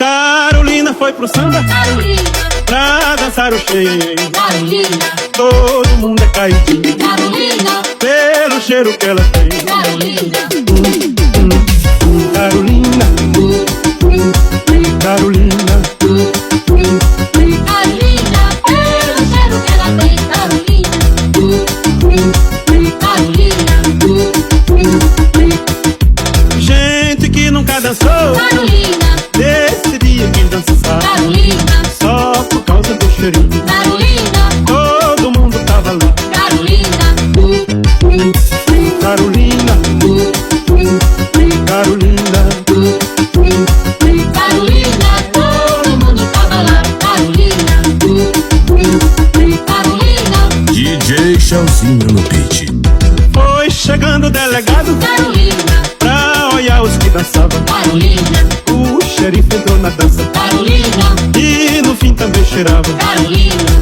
Carolina foi pro samba, Carolina, pra dançar o xenhen. Carolina, Todo mundo é caidinho Carolina, pelo cheiro que ela tem. Carolina, Carolina, Carolina, Carolina, pelo cheiro que ela tem. Carolina, gente que nunca dançou, Carolina, desse dia que dançava, Carolina, só por causa do cheirinho. Carolina, Todo mundo tava lá. Carolina, Carolina, Carolina, Carolina, todo mundo tava lá. Carolina, Carolina, DJ Chãozinho no beat. foi chegando o delegado Carolina, pra olhar os que dançavam. Carolina, O xerife entrou na dança Carolina, e no fim também cheirava. Carolina.